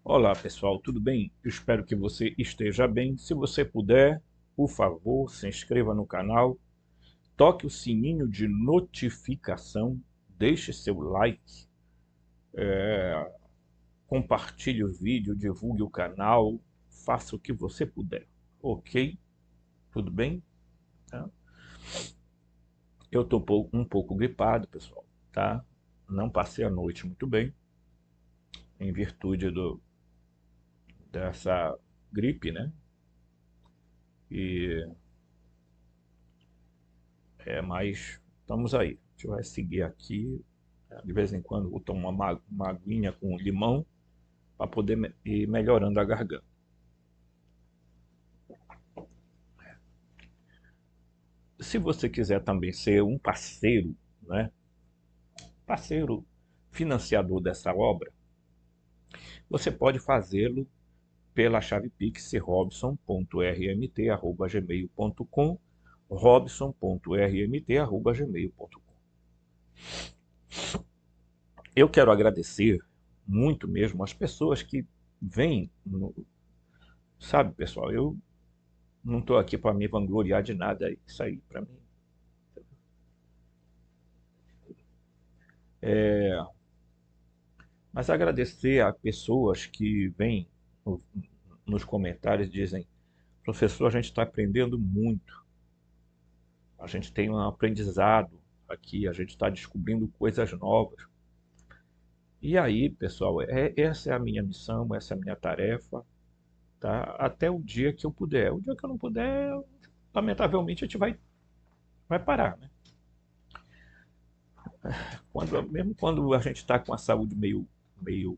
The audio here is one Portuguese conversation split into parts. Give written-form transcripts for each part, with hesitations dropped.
Olá pessoal, tudo bem? Eu espero que você esteja bem. Se você puder, por favor, se inscreva no canal, toque o sininho de notificação, deixe seu like, compartilhe o vídeo, divulgue o canal, faça o que você puder, ok? Tudo bem? Tá? Eu estou um pouco gripado, pessoal, tá? Não passei a noite muito bem, em virtude dessa gripe, né? E mas estamos aí. A gente vai seguir aqui. De vez em quando vou tomar uma aguinha com limão para poder ir melhorando a garganta. Se você quiser também ser um parceiro, né, parceiro financiador dessa obra, você pode fazê-lo pela chave Pix robson.rmt@gmail.com, robson.rmt@gmail.com. Eu quero agradecer muito mesmo as pessoas que vêm, sabe, pessoal, eu não estou aqui para me vangloriar de nada, isso aí para mim. Mas agradecer a pessoas que vêm nos comentários e dizem: professor, a gente está aprendendo muito, a gente tem um aprendizado aqui, a gente está descobrindo coisas novas. E aí, pessoal, essa é a minha missão, essa é a minha tarefa, tá? Até o dia que eu puder. O dia que eu não puder, lamentavelmente, a gente vai parar, né? Mesmo quando a gente está com a saúde meio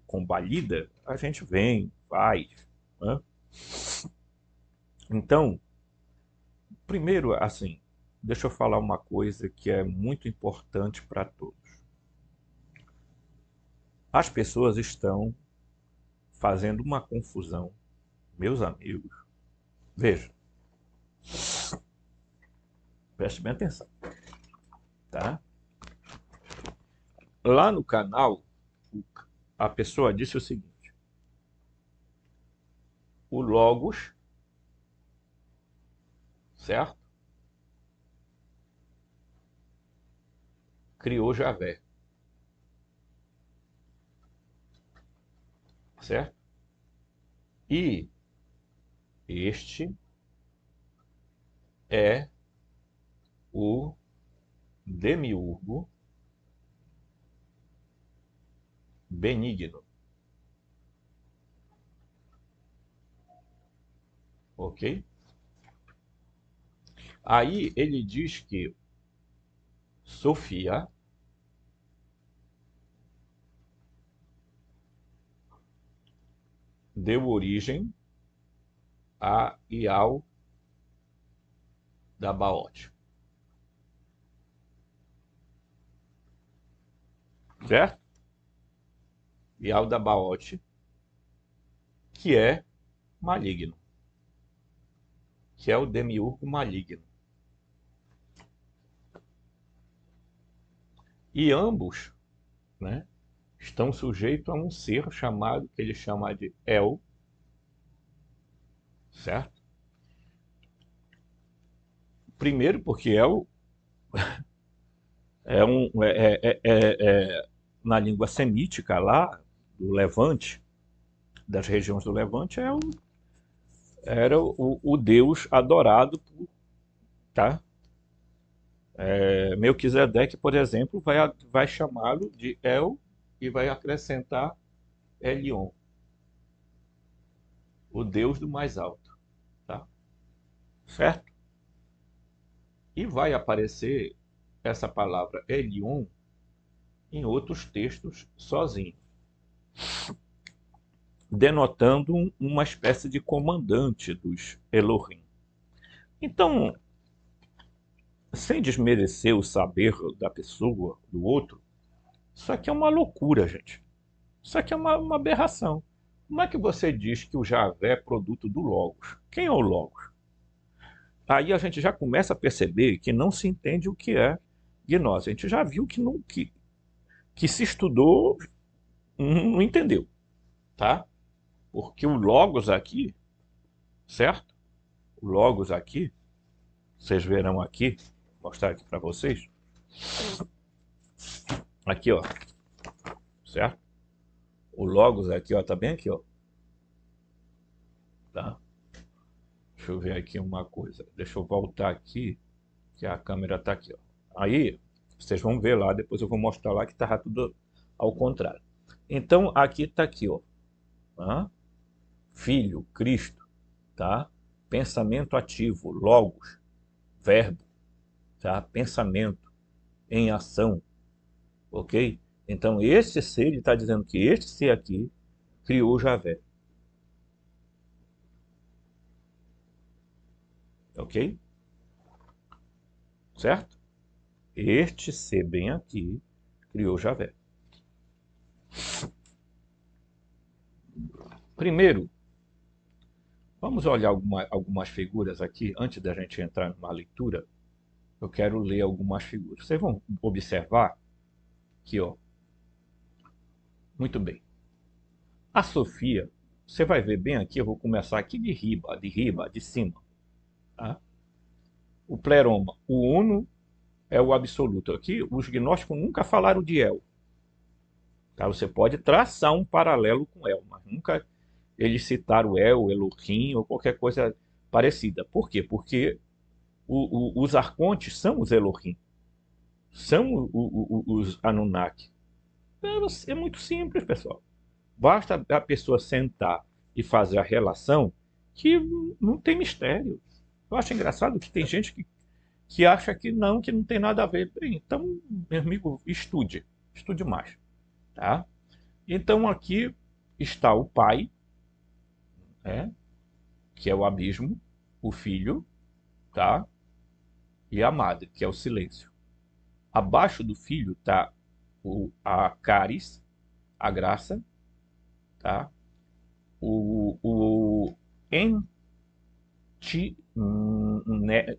combalida, a gente vem, faz, né? Então, primeiro, assim, deixa eu falar uma coisa que é muito importante para todos. As pessoas estão fazendo uma confusão, meus amigos. Veja, preste bem atenção, tá? Lá no canal, a pessoa disse o seguinte: o Logos, certo? Criou Javé, certo? E este é o demiurgo benigno, ok? Aí ele diz que Sofia deu origem a Ial da Baote, certo? Ial da Baote, que é maligno, que é o demiurgo maligno. E ambos, né, estão sujeitos a um ser chamado, que ele chama de El, certo? Primeiro porque El é na língua semítica lá do Levante, das regiões do Levante, era o deus adorado por, tá? Melquisedeque, por exemplo, vai chamá-lo de El e vai acrescentar Elion, o deus do mais alto, tá? Certo? E vai aparecer essa palavra Elion em outros textos sozinho, denotando uma espécie de comandante dos Elohim. Então, sem desmerecer o saber da pessoa, do outro, isso aqui é uma loucura, gente. Isso aqui é uma aberração. Como é que você diz que o Javé é produto do Logos? Quem é o Logos? Aí a gente já começa a perceber que não se entende o que é gnose. A gente já viu que se estudou, não entendeu, tá? Porque o Logos aqui, certo? O Logos aqui, vocês verão aqui, vou mostrar aqui para vocês. Aqui, ó, certo? O Logos aqui, ó, tá bem aqui, ó. Tá? Deixa eu ver aqui uma coisa. Deixa eu voltar aqui, que a câmera tá aqui, ó. Aí, vocês vão ver lá, depois eu vou mostrar lá que tá tudo ao contrário. Então, aqui tá aqui, ó. Tá? Filho, Cristo, tá? Pensamento ativo, logos, verbo, tá? Pensamento em ação, ok? Então, esse ser, ele está dizendo que este ser aqui criou Javé, ok? Certo? Este ser bem aqui criou Javé. Primeiro, vamos olhar algumas figuras aqui, antes da gente entrar numa leitura. Eu quero ler algumas figuras. Vocês vão observar aqui, ó. Muito bem. A Sofia, você vai ver bem aqui, eu vou começar aqui de riba, de cima. Tá? O pleroma, o uno é o absoluto. Aqui, os gnósticos nunca falaram de El. Tá? Você pode traçar um paralelo com El, mas nunca eles citaram El, Elohim ou qualquer coisa parecida. Por quê? Porque os arcontes são os Elohim, são os Anunnaki. É muito simples, pessoal. Basta a pessoa sentar e fazer a relação que não tem mistério. Eu acho engraçado que tem gente que acha que não tem nada a ver. Bem, então, meu amigo, estude mais, tá? Então aqui está o pai, né, que é o abismo, o filho, tá? E a madre, que é o silêncio. Abaixo do filho está a caris, a graça, tá? O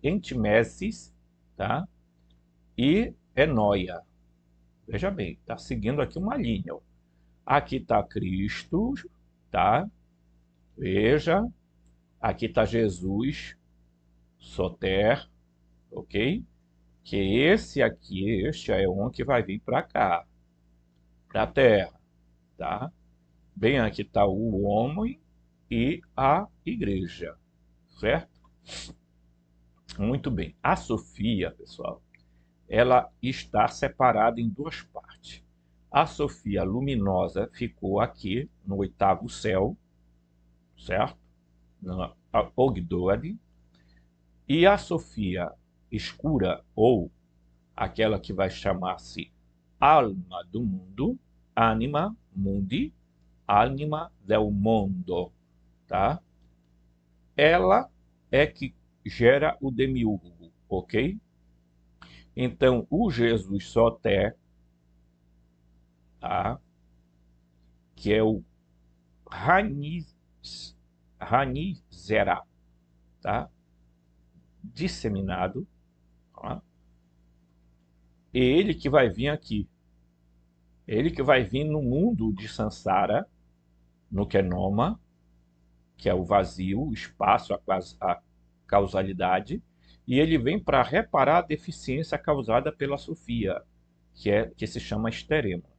entimesis, tá? E enoia. Veja bem, está seguindo aqui uma linha, ó. Aqui está Cristo, tá? Veja, aqui está Jesus, Soter, ok? Que esse aqui, este é um que vai vir para cá, para a Terra, tá? Bem, aqui está o homem e a igreja, certo? Muito bem. A Sofia, pessoal, ela está separada em duas partes. A Sofia luminosa ficou aqui no oitavo céu, certo? Na Ogdoad. E a Sofia escura, ou aquela que vai chamar-se alma do mundo, anima mundi, anima del mondo, tá? Ela é que gera o demiurgo, ok? Então, o Jesus Soter, tá? Que é o Ranizera, tá? Disseminado, tá? Ele que vai vir aqui. Ele que vai vir no mundo de Sansara, no Kenoma, que é o vazio, o espaço, a causalidade, e ele vem para reparar a deficiência causada pela Sofia, que se chama esterema,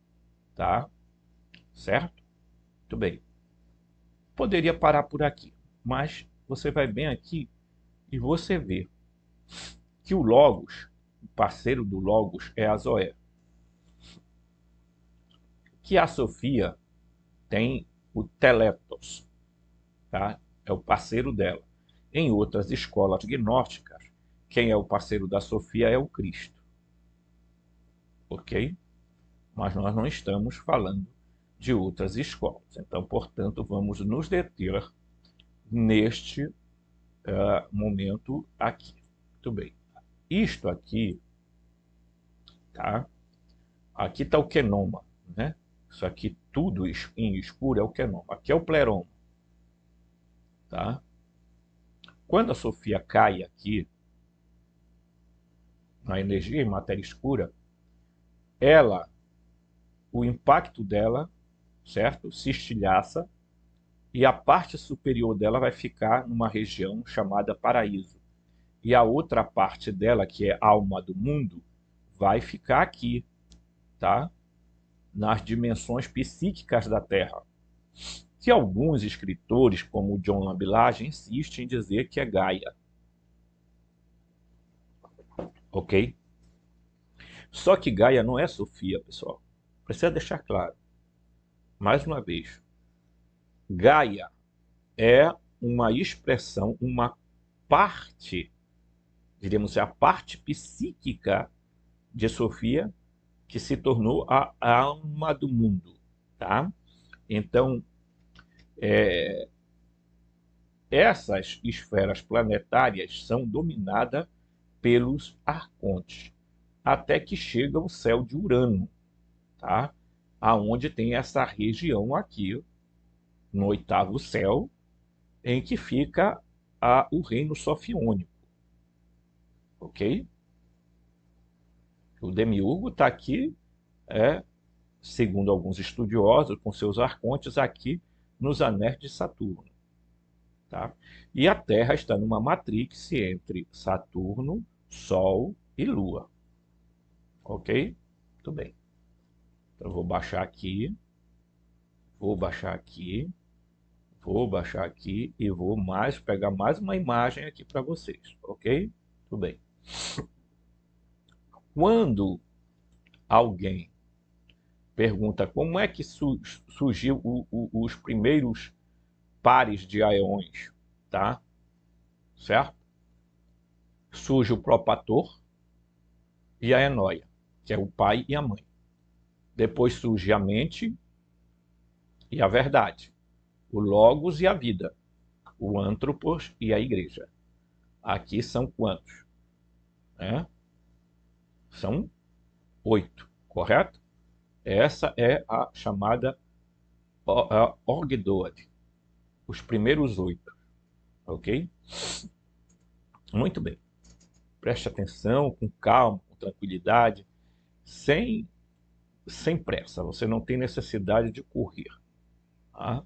tá? Certo? Muito bem. Poderia parar por aqui, mas você vai bem aqui e você vê que o Logos, o parceiro do Logos é a Zoé, que a Sofia tem o Teletos, tá? É o parceiro dela. Em outras escolas gnósticas, quem é o parceiro da Sofia é o Cristo, ok? Mas nós não estamos falando de outras escolas. Então, portanto, vamos nos deter neste momento aqui. Muito bem. Isto aqui, tá? Aqui está o quenoma, né? Isso aqui tudo em escuro é o quenoma. Aqui é o pleroma, tá? Quando a Sofia cai aqui, na energia em matéria escura, ela, o impacto dela, certo? Se estilhaça, e a parte superior dela vai ficar numa região chamada paraíso. E a outra parte dela, que é alma do mundo, vai ficar aqui, tá? Nas dimensões psíquicas da Terra, que alguns escritores, como John Lambilage, insistem em dizer que é Gaia, ok? Só que Gaia não é Sofia, pessoal. Precisa deixar claro, mais uma vez. Gaia é uma expressão, uma parte, diríamos, a parte psíquica de Sofia, que se tornou a alma do mundo, tá? Então, essas esferas planetárias são dominadas pelos arcontes, até que chega o céu de Urano, tá? Aonde tem essa região aqui, no oitavo céu, em que fica o reino sofiônico, ok? O demiurgo está aqui, segundo alguns estudiosos, com seus arcontes aqui nos anéis de Saturno, tá? E a Terra está numa matrix entre Saturno, Sol e Lua, ok? Muito bem. Então eu vou baixar aqui, vou baixar aqui, vou baixar aqui e vou pegar mais uma imagem aqui para vocês, ok? Tudo bem. Quando alguém pergunta como é que surgiu os primeiros pares de aeões, tá? Certo? Surge o propator e a enóia, que é o pai e a mãe. Depois surge a mente e a verdade, o logos e a vida, o antropos e a igreja. Aqui são quantos? São 8, correto? Essa é a chamada Ogdoad, os primeiros 8, ok? Muito bem. Preste atenção, com calma, com tranquilidade, sem pressa. Você não tem necessidade de correr. Tá?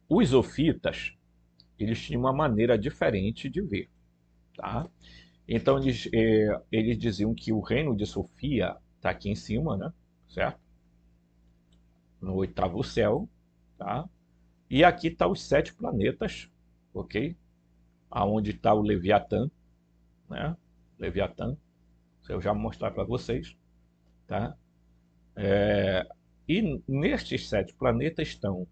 Os ofitas, eles tinham uma maneira diferente de ver. Tá? Então, eles diziam que o reino de Sofia está aqui em cima, né? Certo? No oitavo céu. Tá? E aqui estão os 7 planetas, ok? Aonde está o Leviatã, né? Leviatã, eu já vou mostrar para vocês, tá? E nestes 7 planetas estão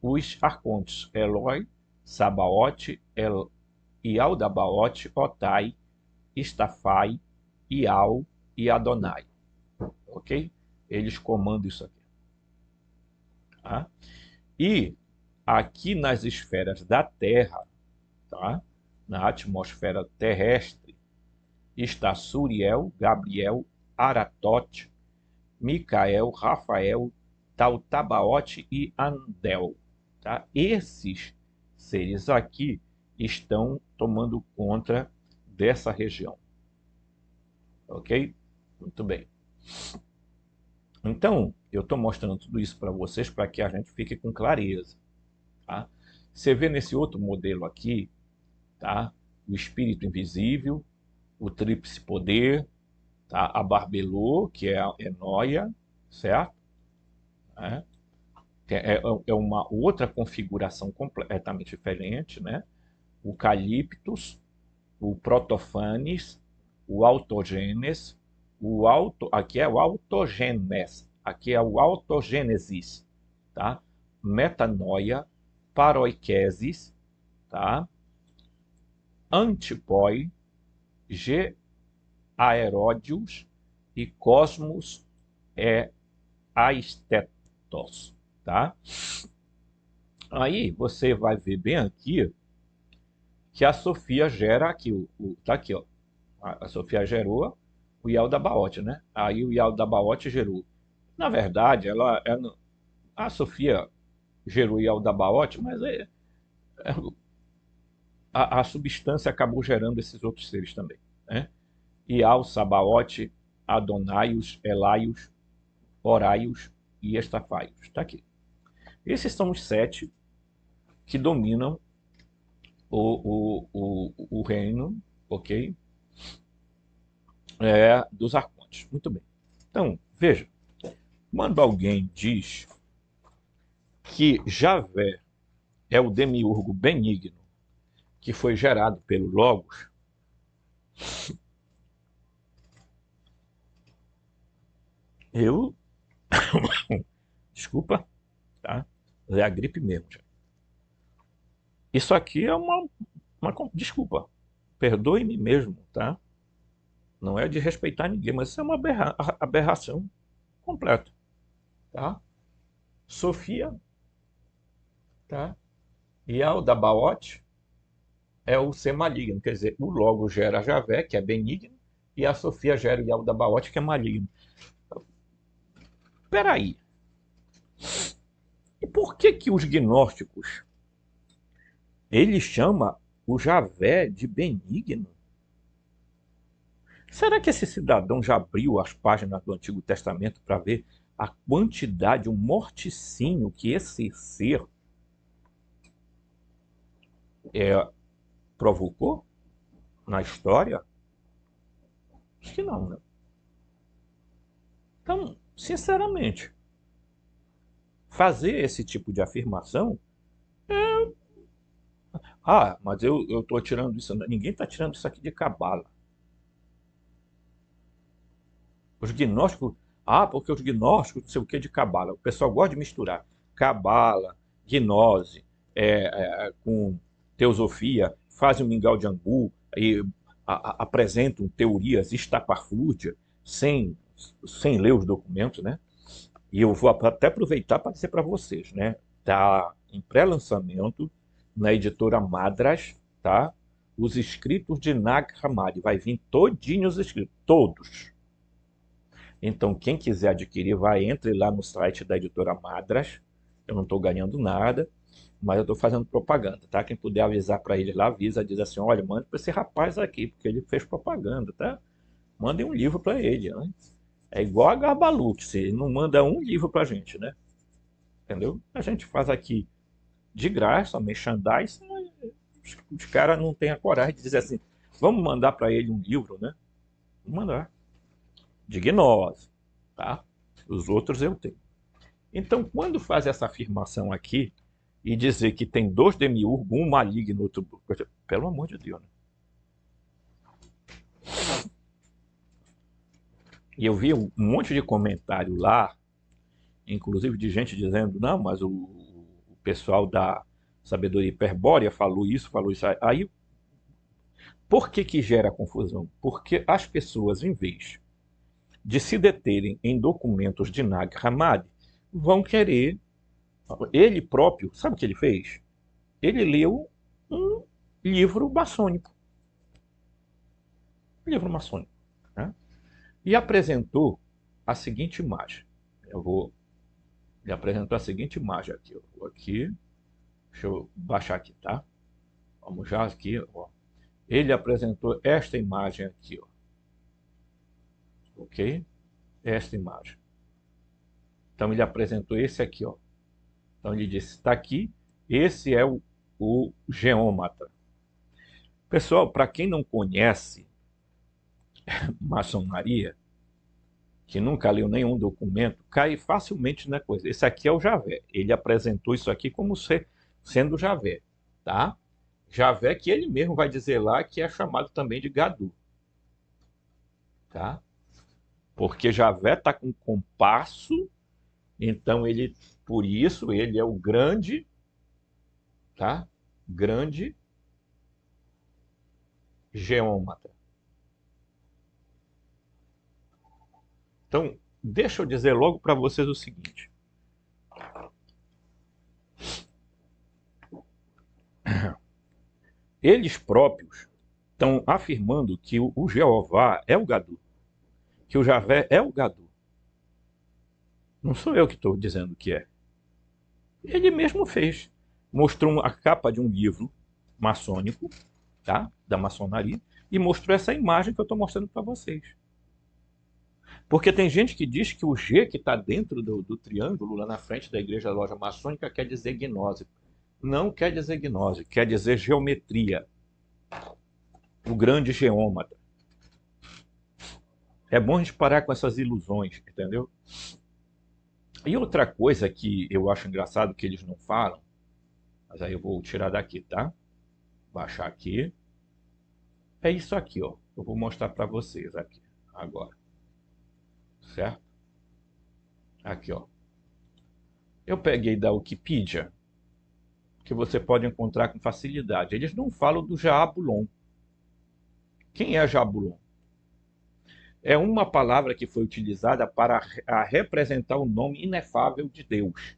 os arcontes Eloi, Sabaote, Ialdabaote, Otai, Istafai, Ial e Adonai, ok? Eles comandam isso aqui. Tá? E aqui nas esferas da Terra, tá? Na atmosfera terrestre, está Suriel, Gabriel, Aratote, Micael, Rafael, Tautabaote e Andel. Tá? Esses seres aqui estão tomando conta dessa região. Ok? Muito bem. Então, eu estou mostrando tudo isso para vocês para que a gente fique com clareza. Tá? Você vê nesse outro modelo aqui, tá? O espírito invisível, o tríplice poder, tá? A Barbelô, que é a Enóia, certo? É uma outra configuração completamente diferente, né? O Caliptus, o Protofanes, o Autogenes, aqui é o Autogenes, aqui é o Autogênesis, tá? Metanoia, Paroikesis, tá? Antipoi, Aeródios e Cosmos Aistetos, tá? Aí você vai ver bem aqui que a Sofia gera aqui, tá aqui, ó. A Sofia gerou o Yaldabaoth, né? Aí o Yaldabaoth gerou. Na verdade, a Sofia gerou o Yaldabaoth, mas a substância acabou gerando esses outros seres também, né? Ial, Sabaote, Adonaios, Elaios, Horaios e Estafaios. Está aqui. Esses são os 7, que dominam o reino, ok? Dos arcontes. Muito bem. Então, veja, quando alguém diz que Javé é o demiurgo benigno que foi gerado pelo Logos, eu, desculpa, tá? É a gripe mesmo. Já. Isso aqui é desculpa, perdoe-me mesmo, tá? Não é de respeitar ninguém, mas isso é uma aberração completa, tá? Sofia, tá? E a Aldabaote é o ser maligno, quer dizer, o Logo gera Javé, que é benigno, e a Sofia gera o Yaldabaote, que é maligno. Peraí, e por que que os gnósticos, ele chama o Javé de benigno? Será que esse cidadão já abriu as páginas do Antigo Testamento para ver a quantidade, o morticínio que esse ser provocou na história? Acho que não, né? Então, sinceramente, fazer esse tipo de afirmação, mas eu estou tirando isso, ninguém está tirando isso aqui de cabala. Os gnósticos, porque os gnósticos, não sei o que de cabala. O pessoal gosta de misturar cabala, gnose, com teosofia, fazem um mingau de angu e apresentam teorias estapafúrdias sem ler os documentos, né? E eu vou até aproveitar para dizer para vocês, né? Tá em pré-lançamento na editora Madras, tá? Os escritos de Nag Hammadi, vai vir todinhos os escritos, todos. Então, quem quiser adquirir, entre lá no site da editora Madras. Eu não estou ganhando nada, mas eu estou fazendo propaganda, tá? Quem puder avisar para ele lá, avisa, diz assim, olha, mande para esse rapaz aqui, porque ele fez propaganda, tá? Mandem um livro para ele, né? É igual a Garbalux, ele não manda um livro para a gente, né? Entendeu? A gente faz aqui de graça, merchandise, os caras não têm a coragem de dizer assim, vamos mandar para ele um livro, né? Vamos mandar. De gnose, tá? Os outros eu tenho. Então, quando faz essa afirmação aqui e dizer que tem dois demiurgos, um maligno, outro... Pelo amor de Deus, né? E eu vi um monte de comentário lá, inclusive de gente dizendo, não, mas o pessoal da sabedoria hiperbórea falou isso, falou isso. Aí, por que que gera confusão? Porque as pessoas, em vez de se deterem em documentos de Nag Hammadi, vão querer... Ele próprio, sabe o que ele fez? Ele leu um livro maçônico. Um livro maçônico. Né? E apresentou a seguinte imagem. Ele apresentou a seguinte imagem aqui. Eu vou aqui. Deixa eu baixar aqui, tá? Vamos já aqui. Ó. Ele apresentou esta imagem aqui. Ó. Ok? Esta imagem. Então ele apresentou esse aqui. Ó. Então ele disse, está aqui. Esse é o geômatra. Pessoal, para quem não conhece maçonaria, que nunca leu nenhum documento, cai facilmente na coisa. Esse aqui é o Javé. Ele apresentou isso aqui como sendo Javé, tá? Javé que ele mesmo vai dizer lá que é chamado também de Gadu, tá? Porque Javé está com compasso, então por isso ele é o grande, tá? Grande geômatra. Então, deixa eu dizer logo para vocês o seguinte. Eles próprios estão afirmando que o Jeová é o Gadu, que o Javé é o Gadu. Não sou eu que estou dizendo que é. Ele mesmo fez. Mostrou a capa de um livro maçônico, tá? Da maçonaria, e mostrou essa imagem que eu estou mostrando para vocês. Porque tem gente que diz que o G que está dentro do triângulo, lá na frente da igreja da loja maçônica, quer dizer gnose. Não quer dizer gnose, quer dizer geometria, o grande geômetra. É bom a gente parar com essas ilusões, entendeu? E outra coisa que eu acho engraçado que eles não falam, mas aí eu vou tirar daqui, tá? Baixar aqui. É isso aqui, ó. Eu vou mostrar para vocês aqui, agora. Certo? Aqui, ó. Eu peguei da Wikipedia, que você pode encontrar com facilidade. Eles não falam do Jabulon. Quem é Jabulon? É uma palavra que foi utilizada para representar o nome inefável de Deus.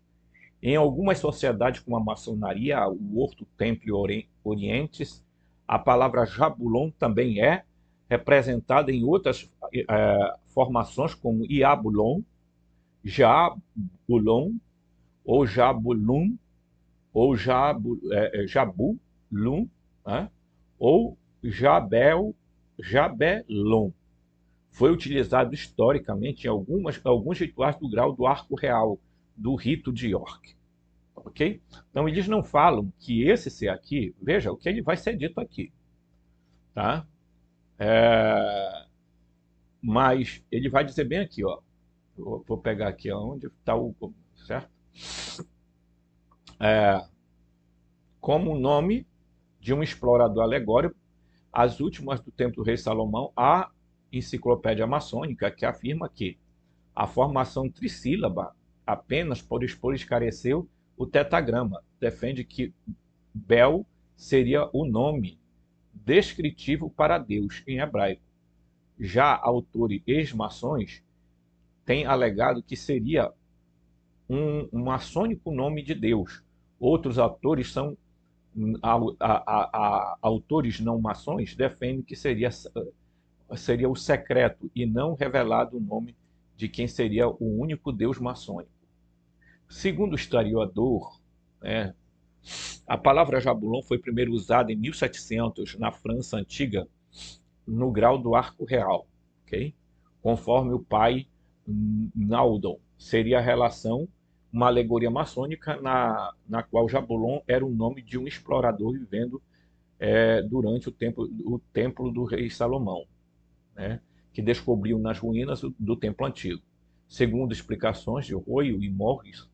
Em algumas sociedades como a maçonaria, o Orto Templo Orientes, a palavra Jabulon também é representada em outras formações como Iabulon, Jabulon, ou Jabulum, ou Jabulum, né? Ou Jabelon. Foi utilizado historicamente em alguns rituais do grau do arco real, do rito de York. Ok? Então eles não falam que esse ser aqui, veja o que ele vai ser dito aqui, tá? Mas ele vai dizer bem aqui, ó. Vou pegar aqui onde está o certo? Como o nome de um explorador alegórico, as últimas do Templo do Rei Salomão, a enciclopédia maçônica que afirma que a formação trissílaba apenas por expor esclareceu o tetagrama. Defende que Bel seria o nome descritivo para Deus em hebraico. Já autores ex-maçons têm alegado que seria um maçônico nome de Deus. Outros autores são autores não maçons defendem que seria o secreto e não revelado o nome de quem seria o único Deus maçônico. Segundo o historiador, né, a palavra Jabulon foi primeiro usada em 1700 na França antiga, no grau do arco real, ok? Conforme o pai Naudon. Seria a relação, uma alegoria maçônica na qual Jabulon era o nome de um explorador vivendo durante o templo do rei Salomão, né, que descobriu nas ruínas do templo antigo. Segundo explicações de Royo e Morris,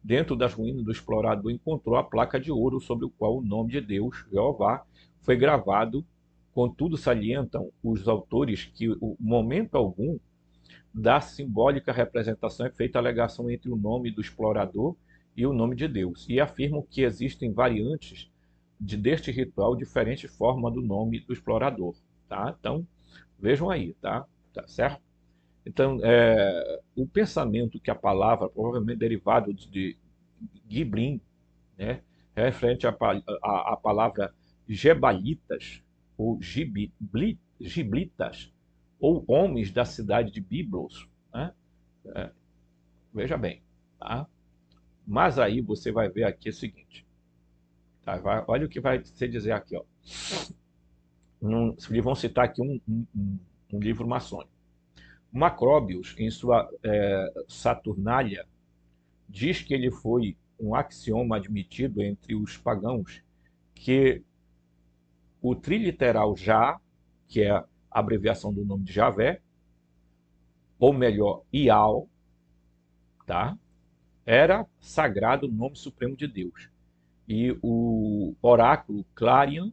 dentro das ruínas do explorador encontrou a placa de ouro sobre o qual o nome de Deus, Jeová, foi gravado. Contudo, salientam os autores que, o momento algum, da simbólica representação é feita a ligação entre o nome do explorador e o nome de Deus, e afirmam que existem variantes deste ritual, diferentes formas do nome do explorador. Tá? Então, vejam aí, tá certo? Então, o pensamento que a palavra, provavelmente derivado de Giblin, né, é referente à palavra Gebalitas, ou Giblitas, ou homens da cidade de Biblos, né? Veja bem, tá? Mas aí você vai ver aqui o seguinte, tá? Olha o que vai se dizer aqui, ó. Eles vão citar aqui um livro maçônico. Macrobius, em sua Saturnália, diz que ele foi um axioma admitido entre os pagãos, que o triliteral Já, que é a abreviação do nome de Javé, ou melhor, Ial, tá? Era sagrado o nome supremo de Deus. E o oráculo Clarion,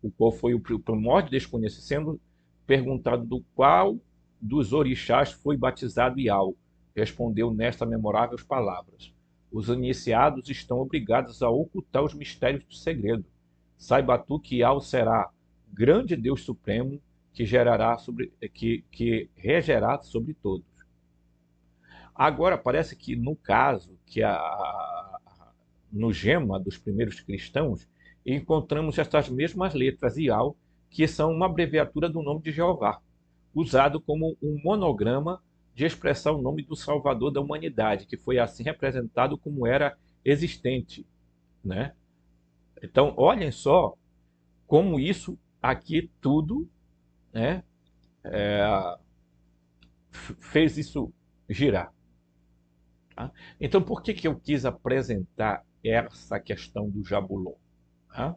o qual foi o primórdio desconhecido, sendo perguntado do qual dos orixás foi batizado Ial, respondeu nesta memoráveis palavras: os iniciados estão obrigados a ocultar os mistérios do segredo. Saiba tu que Ial será grande Deus supremo que regerá sobre todos. Agora, parece que no caso, no gema dos primeiros cristãos, encontramos estas mesmas letras Ial, que são uma abreviatura do nome de Jeová, usado como um monograma de expressar o nome do Salvador da humanidade, que foi assim representado como era existente, né? Então, olhem só como isso aqui tudo, né, fez isso girar. Tá? Então, por que eu quis apresentar essa questão do Jabulon, né?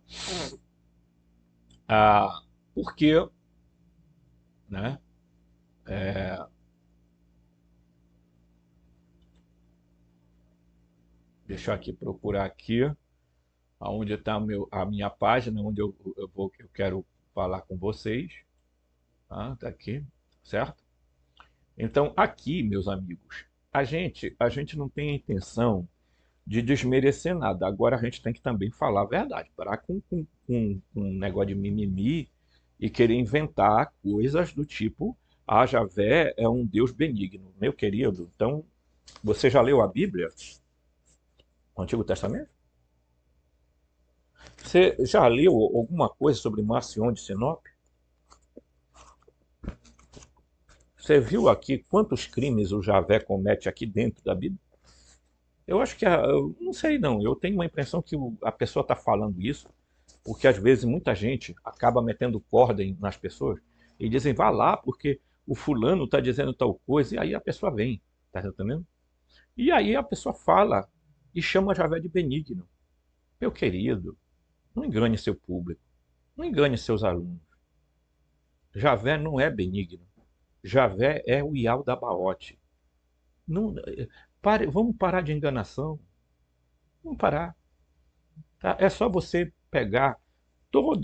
Ah, porque, né? Deixa eu aqui procurar aqui, aonde está a minha página, onde eu quero falar com vocês. Tá aqui, certo? Então, aqui, meus amigos, a gente não tem a intenção de desmerecer nada. Agora a gente tem que também falar a verdade, parar com um negócio de mimimi e querer inventar coisas do tipo, ah, Javé é um Deus benigno. Meu querido, então, você já leu a Bíblia, o Antigo Testamento? Você já leu alguma coisa sobre Marcion de Sinop? Você viu aqui quantos crimes o Javé comete aqui dentro da Bíblia? Eu acho que, eu não sei não, eu tenho uma impressão que a pessoa está falando isso, porque às vezes muita gente acaba metendo corda nas pessoas e dizem, vá lá, porque o fulano está dizendo tal coisa, e aí a pessoa vem, tá entendendo? E aí a pessoa fala e chama Javé de benigno. Meu querido, não engane seu público, não engane seus alunos. Javé não é benigno. Javé é o Yaldabaoth. Não, vamos parar de enganação. Vamos parar. Tá? É só você pegar todos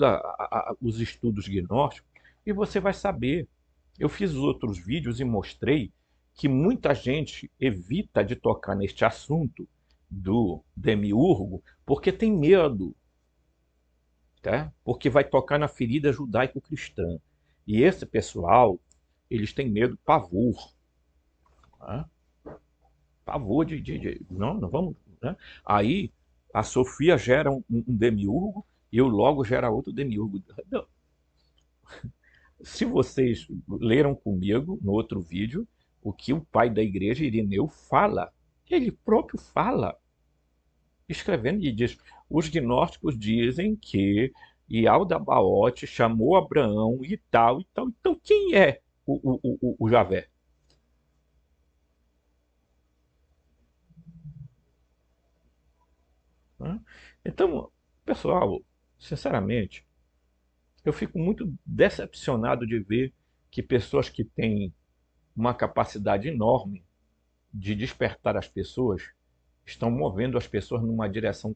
os estudos gnósticos e você vai saber. Eu fiz outros vídeos e mostrei que muita gente evita de tocar neste assunto do demiurgo porque tem medo, tá? Porque vai tocar na ferida judaico-cristã. E esse pessoal, eles têm medo, pavor. Tá? Pavor não, não vamos. Né? Aí a Sofia gera um demiurgo e o Logo gera outro demiurgo. Não. Se vocês leram comigo no outro vídeo, o que o pai da igreja, Irineu, fala, ele próprio fala, escrevendo e diz: os gnósticos dizem que Yaldabaoth chamou Abraão e tal, e tal. Então quem é o Javé? Né? Então, pessoal, sinceramente, eu fico muito decepcionado de ver que pessoas que têm uma capacidade enorme de despertar as pessoas estão movendo as pessoas numa direção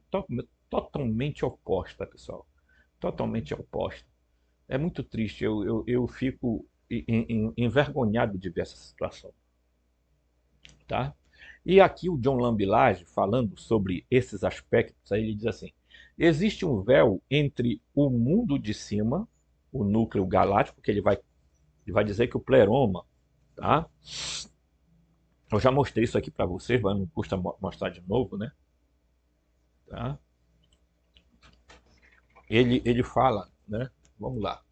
totalmente oposta, pessoal. Totalmente oposta. É muito triste, eu fico envergonhado de ver essa situação. Tá? E aqui o John Lambilage, falando sobre esses aspectos, aí ele diz assim: existe um véu entre o mundo de cima, o núcleo galáctico, que ele vai dizer que o pleroma, tá? Eu já mostrei isso aqui para vocês, mas não custa mostrar de novo, né? Tá? Ele fala, né? Vamos lá.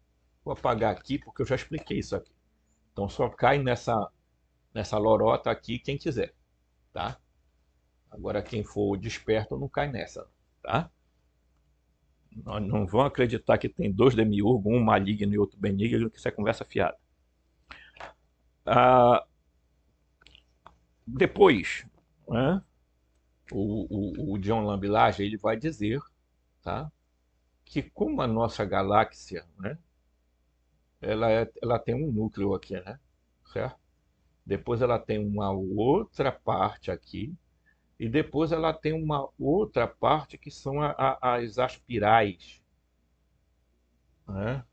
Vou apagar aqui porque eu já expliquei isso aqui. Então só cai nessa lorota aqui quem quiser, tá? Agora quem for desperto não cai nessa, tá? Nós não vão acreditar que tem dois demiurgos, um maligno e outro benigno, que isso é conversa fiada. Ah, depois, né, o John Lambilage ele vai dizer, tá, que como a nossa galáxia, né, ela tem um núcleo aqui, né, certo? Depois ela tem uma outra parte aqui, e depois ela tem uma outra parte que são as aspirais, né?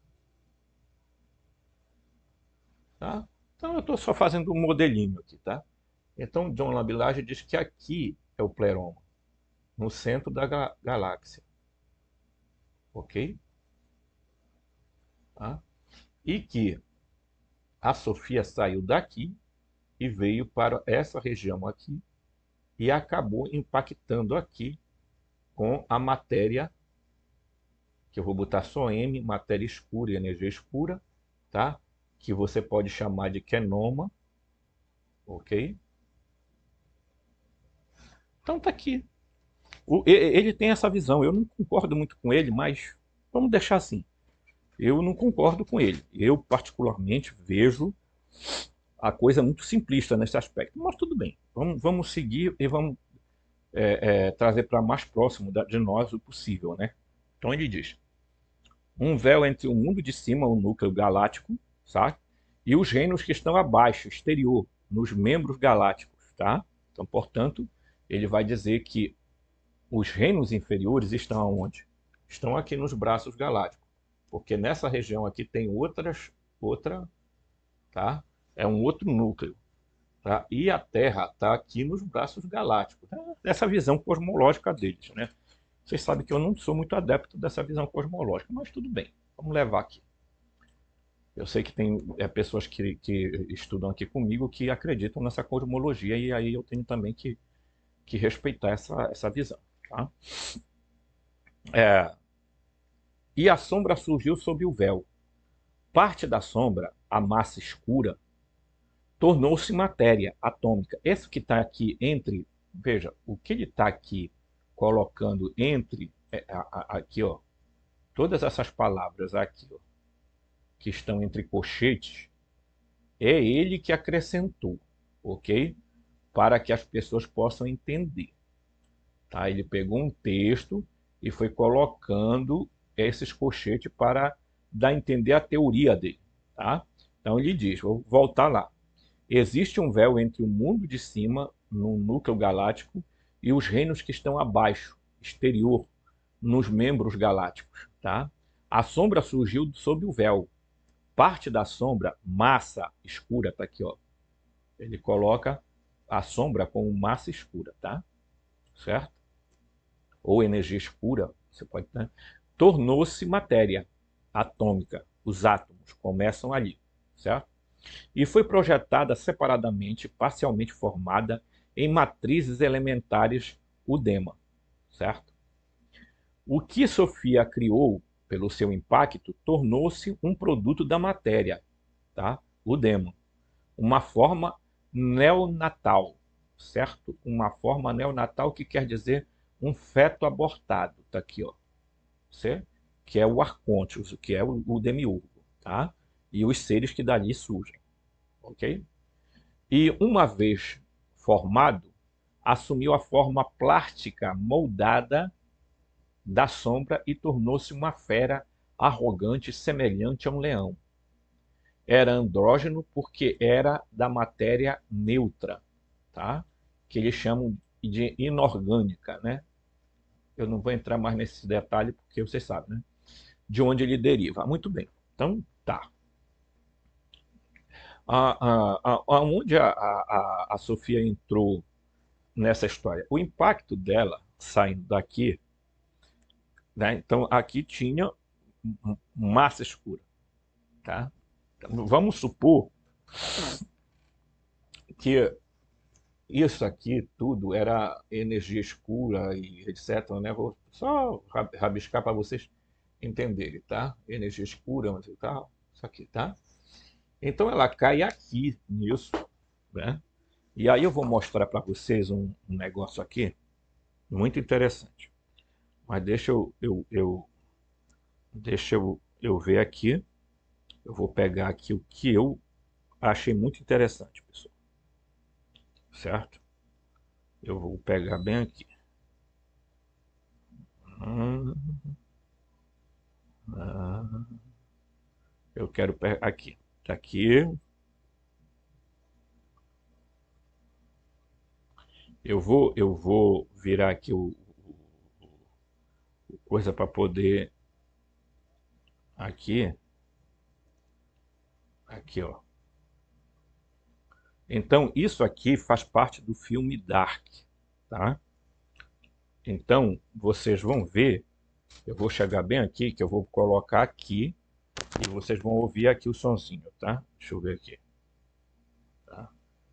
Tá? Então eu estou só fazendo um modelinho aqui, tá? Então John Lambilage diz que aqui é o pleroma, no centro da galáxia, ok? Tá? E que a Sofia saiu daqui e veio para essa região aqui e acabou impactando aqui com a matéria, que eu vou botar só M, matéria escura e energia escura, tá? Que você pode chamar de quenoma, ok? Então tá aqui. Ele tem essa visão. Eu não concordo muito com ele, mas vamos deixar assim. Eu não concordo com ele. Eu, particularmente, vejo a coisa muito simplista nesse aspecto. Mas tudo bem. Vamos seguir e vamos trazer para mais próximo de nós o possível, né? Então ele diz: um véu entre o mundo de cima, o núcleo galáctico, sabe? E os reinos que estão abaixo, exterior, nos membros galácticos, tá? Então, portanto, ele vai dizer que os reinos inferiores estão aonde? Estão aqui nos braços galácticos, porque nessa região aqui tem outra, tá? É um outro núcleo, tá? E a Terra está aqui nos braços galácticos, né? Essa visão cosmológica deles, né? Vocês sabem que eu não sou muito adepto dessa visão cosmológica, mas tudo bem, vamos levar aqui. Eu sei que tem pessoas que estudam aqui comigo que acreditam nessa cosmologia e aí eu tenho também que respeitar essa visão, tá? E a sombra surgiu sob o véu. Parte da sombra, a massa escura, tornou-se matéria atômica. Esse que está aqui entre, veja, o que ele está aqui colocando entre, aqui, ó, todas essas palavras aqui, ó, que estão entre colchetes, é ele que acrescentou, ok? Para que as pessoas possam entender. Tá? Ele pegou um texto e foi colocando esses colchetes para dar a entender a teoria dele. Tá? Então ele diz, vou voltar lá. Existe um véu entre o mundo de cima, no núcleo galáctico, e os reinos que estão abaixo, exterior, nos membros galácticos. Tá? A sombra surgiu sob o véu. Parte da sombra, massa escura, tá aqui, ó. Ele coloca a sombra como massa escura, tá? Certo? Ou energia escura, você pode, né? Tornou-se matéria atômica. Os átomos começam ali, certo? E foi projetada separadamente, parcialmente formada em matrizes elementares UDEMA, certo? O que Sofia criou pelo seu impacto tornou-se um produto da matéria, tá? UDEMA, uma forma neonatal, certo? Uma forma neonatal que quer dizer um feto abortado, tá aqui, ó, certo? Que é o arcôntios, que é o demiurgo, tá? E os seres que dali surgem, ok? E uma vez formado, assumiu a forma plástica moldada da sombra e tornou-se uma fera arrogante semelhante a um leão. Era andrógeno porque era da matéria neutra, tá? Que eles chamam de inorgânica, né? Eu não vou entrar mais nesse detalhe porque vocês sabem, né? De onde ele deriva. Muito bem. Então, tá. Aonde a Sofia entrou nessa história? O impacto dela saindo daqui, né? Então, aqui tinha massa escura, tá? Então, vamos supor que isso aqui tudo era energia escura e etc, né? Vou só rabiscar para vocês entenderem, tá? Energia escura, e tal, isso aqui, tá? Então ela cai aqui nisso, né? E aí eu vou mostrar para vocês um negócio aqui muito interessante. Mas deixa eu ver aqui. Eu vou pegar aqui o que eu achei muito interessante, pessoal. Certo? Eu vou pegar bem aqui. Hum, ah, eu quero pegar aqui. Tá aqui. Eu vou virar aqui o coisa para poder aqui, aqui, ó. Então, isso aqui faz parte do filme Dark, tá? Então, vocês vão ver, eu vou chegar bem aqui, que eu vou colocar aqui, e vocês vão ouvir aqui o sonzinho, tá? Deixa eu ver aqui, tá?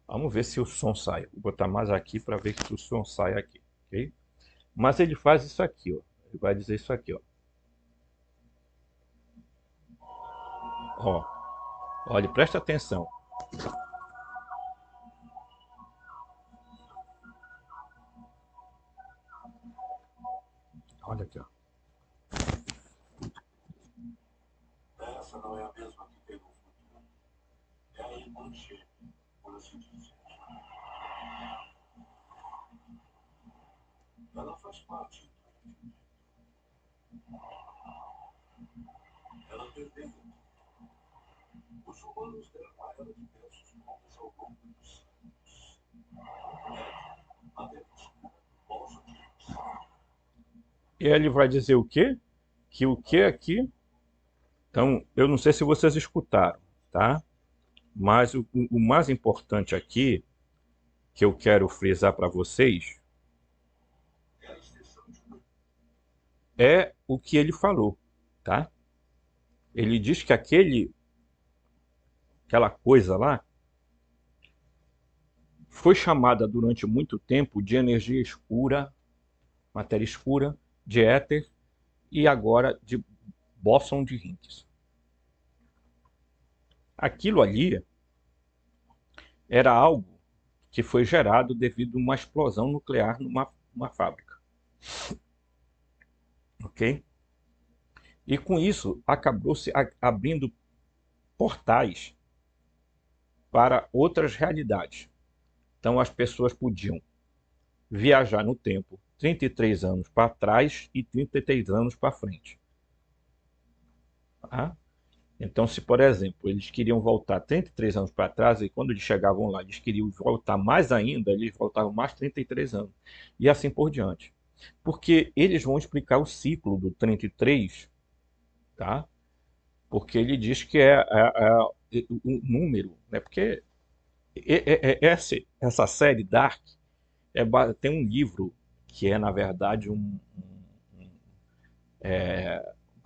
Vamos ver se o som sai. Vou botar mais aqui para ver se o som sai aqui, ok? Mas ele faz isso aqui, ó. Ele vai dizer isso aqui, ó. Ó, olha, presta atenção. Olha aqui, ó. Essa não é a mesma que teve o futuro. É a imagem, por assim dizer. E ele vai dizer o quê? Que o que aqui? Então, eu não sei se vocês escutaram, tá? Mas o mais importante aqui, que eu quero frisar para vocês, é o que ele falou, tá? Ele diz que aquela coisa lá foi chamada durante muito tempo de energia escura, matéria escura, de éter e agora de bóson de Higgs. Aquilo ali era algo que foi gerado devido a uma explosão nuclear numa fábrica, ok? E com isso acabou se abrindo portais para outras realidades. Então as pessoas podiam viajar no tempo 33 anos para trás e 33 anos para frente. Tá? Então, se por exemplo eles queriam voltar 33 anos para trás, e quando eles chegavam lá, eles queriam voltar mais ainda, eles voltavam mais 33 anos. E assim por diante. Porque eles vão explicar o ciclo do 33, tá? Porque ele diz que é o número, né? Porque essa série Dark tem um livro que é, na verdade,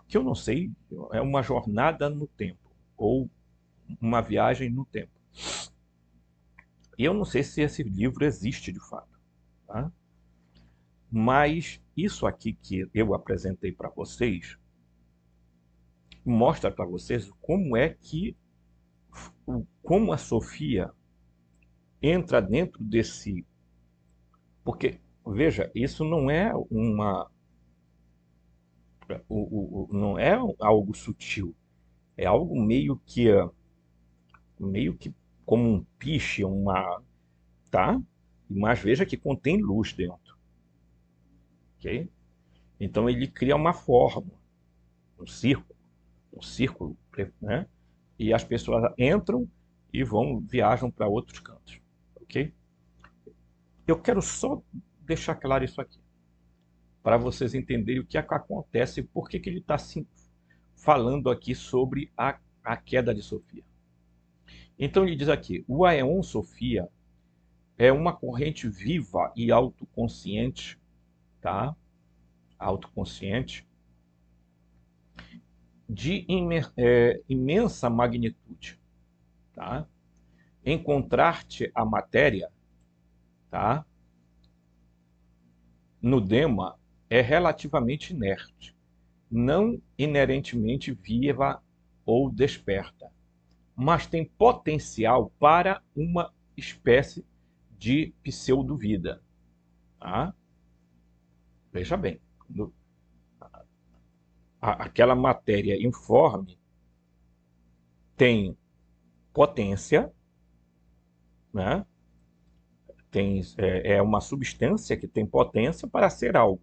que eu não sei, é uma jornada no tempo, ou uma viagem no tempo. E eu não sei se esse livro existe de fato, tá? Mas isso aqui que eu apresentei para vocês mostra para vocês como é que como a Sofia entra dentro desse, porque veja, isso não é não é algo sutil, é algo meio que como um piche, tá? Mas veja que contém luz dentro, ok? Então ele cria uma forma, um círculo, um círculo, né? E as pessoas entram e viajam para outros cantos, ok? Eu quero só deixar claro isso aqui, para vocês entenderem o que acontece e por que ele está falando aqui sobre a queda de Sofia. Então ele diz aqui, o Aeon Sofia é uma corrente viva e autoconsciente, tá? Autoconsciente, de imensa magnitude, tá? Encontrar-te a matéria, tá? No Dema é relativamente inerte, não inerentemente viva ou desperta, mas tem potencial para uma espécie de pseudo-vida. Tá? Veja bem, aquela matéria informe tem potência, né? É uma substância que tem potência para ser algo,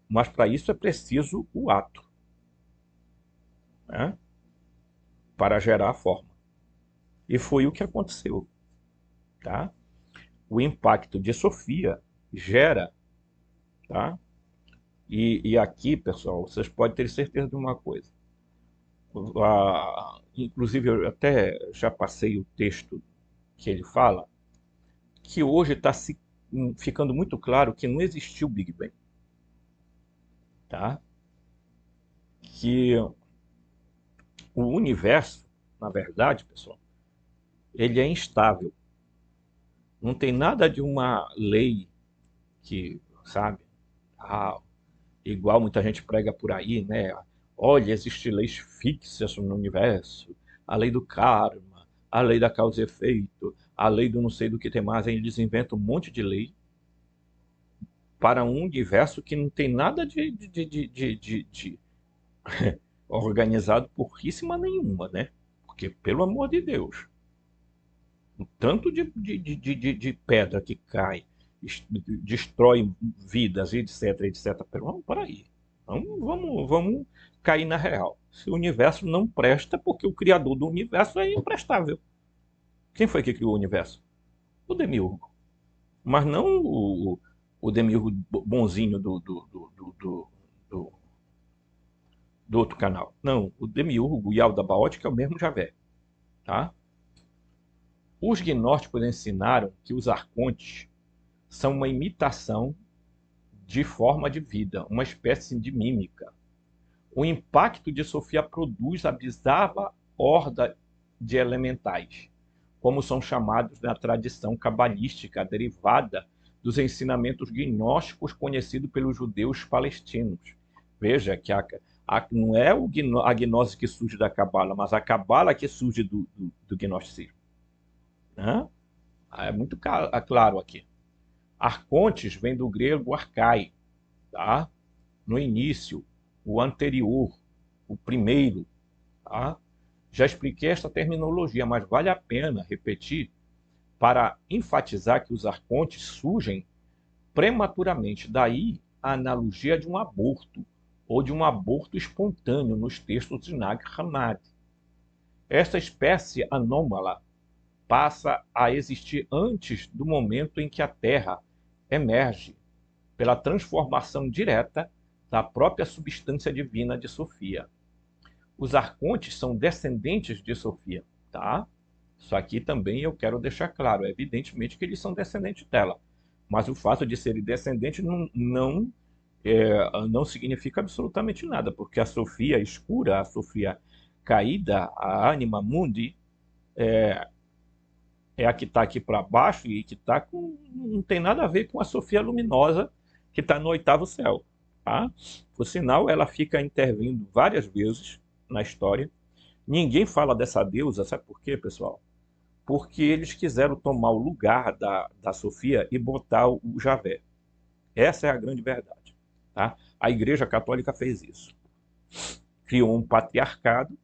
mas para isso é preciso o ato, né? Para gerar a forma. E foi o que aconteceu. Tá? O impacto de Sofia gera, tá? E aqui, pessoal, vocês podem ter certeza de uma coisa. Inclusive, eu até já passei o texto que ele fala, que hoje está ficando muito claro que não existiu Big Bang. Tá? Que o universo, na verdade, pessoal, ele é instável. Não tem nada de uma lei que, sabe, igual muita gente prega por aí, né? Olha, existem leis fixas no universo, a lei do karma, a lei da causa e efeito, a lei do não sei do que tem mais. Aí eles inventam um monte de lei para um universo que não tem nada de organizado porríssima nenhuma, né? Porque, pelo amor de Deus, o tanto de pedra que cai destroem vidas, etc, etc. Vamos para aí. Vamos cair na real. Se o universo não presta, porque o criador do universo é imprestável. Quem foi que criou o universo? O Demiurgo. Mas não o Demiurgo bonzinho do, do outro canal. Não, o Demiurgo e da Baótica é o mesmo Javé. Tá? Os gnósticos ensinaram que os arcontes são uma imitação de forma de vida, uma espécie de mímica. O impacto de Sofia produz a bizarra horda de elementais, como são chamados na tradição cabalística derivada dos ensinamentos gnósticos conhecidos pelos judeus palestinos. Veja que não é a gnose que surge da cabala, mas a cabala que surge do gnosticismo. Né? É muito claro aqui. Arcontes vem do grego arcai, tá? No início, o anterior, o primeiro. Tá? Já expliquei esta terminologia, mas vale a pena repetir para enfatizar que os arcontes surgem prematuramente. Daí a analogia de um aborto, ou de um aborto espontâneo nos textos de Nag Hammadi. Esta espécie anômala passa a existir antes do momento em que a Terra emerge pela transformação direta da própria substância divina de Sofia. Os arcontes são descendentes de Sofia, tá? Isso aqui também eu quero deixar claro. Evidentemente que eles são descendentes dela, mas o fato de serem descendentes não significa absolutamente nada, porque a Sofia escura, a Sofia caída, a Anima Mundi, é a que está aqui para baixo e que não tem nada a ver com a Sofia luminosa que está no oitavo céu. Tá? Por sinal, ela fica intervindo várias vezes na história. Ninguém fala dessa deusa, sabe por quê, pessoal? Porque eles quiseram tomar o lugar da Sofia e botar o Javé. Essa é a grande verdade. Tá? A Igreja Católica fez isso. Criou um patriarcado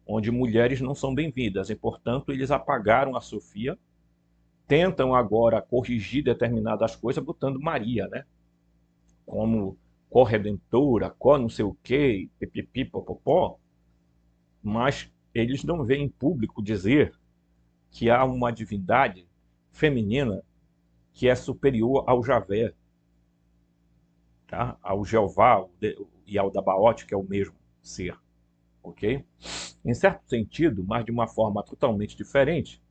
onde mulheres não são bem-vindas, e, portanto, eles apagaram a Sofia, tentam agora corrigir determinadas coisas, botando Maria, né? Como corredentora, não sei o quê, pipipi, popopó, mas eles não veem em público dizer que há uma divindade feminina que é superior ao Javé, tá? Ao Jeová e ao Dabaote, que é o mesmo ser. Ok? Em certo sentido, mas de uma forma totalmente diferente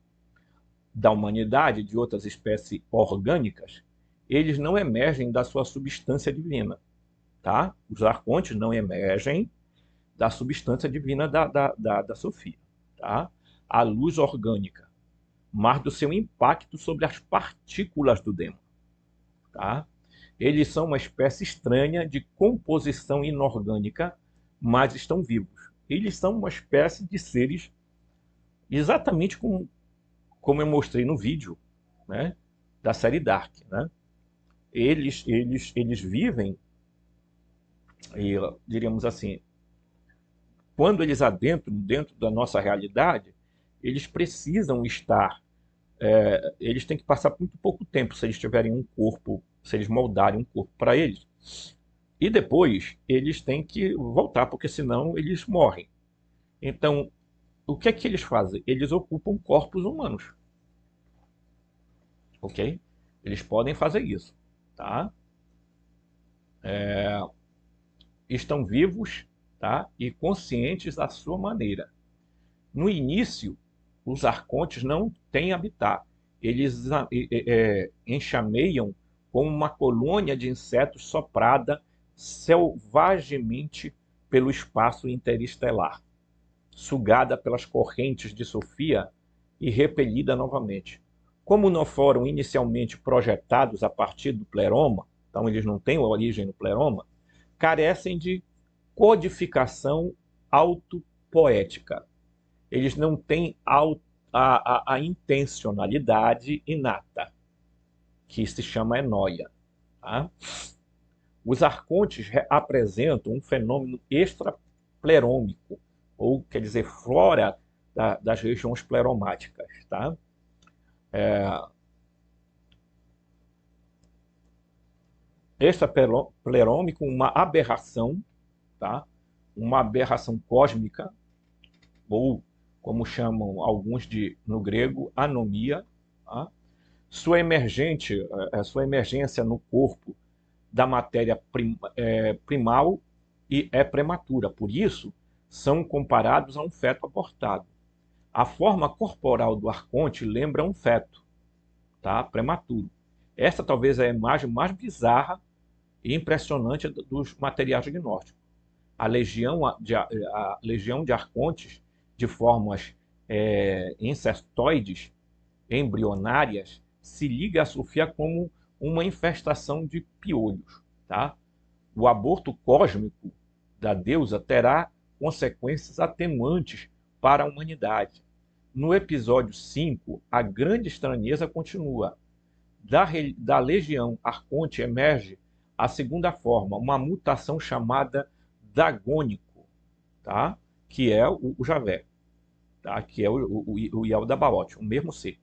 da humanidade e de outras espécies orgânicas, eles não emergem da sua substância divina. Tá? Os arcontes não emergem da substância divina da Sofia. Tá? A luz orgânica, mas do seu impacto sobre as partículas do demo. Tá? Eles são uma espécie estranha de composição inorgânica, mas estão vivos. Eles são uma espécie de seres exatamente como eu mostrei no vídeo, né, da série Dark. Né? Eles vivem, diríamos assim, quando eles adentram dentro da nossa realidade, eles precisam estar, eles têm que passar muito pouco tempo se eles tiverem um corpo, se eles moldarem um corpo para eles. E depois eles têm que voltar, porque senão eles morrem. Então, o que é que eles fazem? Eles ocupam corpos humanos. Ok? Eles podem fazer isso. Tá? Estão vivos, tá? E conscientes à sua maneira. No início, os arcontes não têm habitat. Eles enxameiam como uma colônia de insetos soprada selvagemente pelo espaço interestelar, sugada pelas correntes de Sofia e repelida novamente. Como não foram inicialmente projetados a partir do pleroma, então eles não têm origem no pleroma, carecem de codificação autopoética. Eles não têm a intencionalidade inata, que se chama enóia. Tá? Os arcontes apresentam um fenômeno extraplerômico, ou quer dizer, fora das regiões pleromáticas. Tá? extraplerômico, uma aberração, tá? Uma aberração cósmica, ou como chamam alguns no grego, anomia, tá? Sua emergência no corpo da matéria primal e é prematura. Por isso, são comparados a um feto abortado. A forma corporal do arconte lembra um feto, tá? Prematuro. Essa talvez é a imagem mais bizarra e impressionante dos materiais gnósticos. A legião de arcontes de formas incestoides, embrionárias, se liga a Sofia como uma infestação de piolhos. Tá? O aborto cósmico da deusa terá consequências atenuantes para a humanidade. No episódio 5, a grande estranheza continua. Da legião arconte emerge a segunda forma, uma mutação chamada Dagônico, tá? Que é o Javé, tá? Que é o Yaldabaoth, o mesmo ser.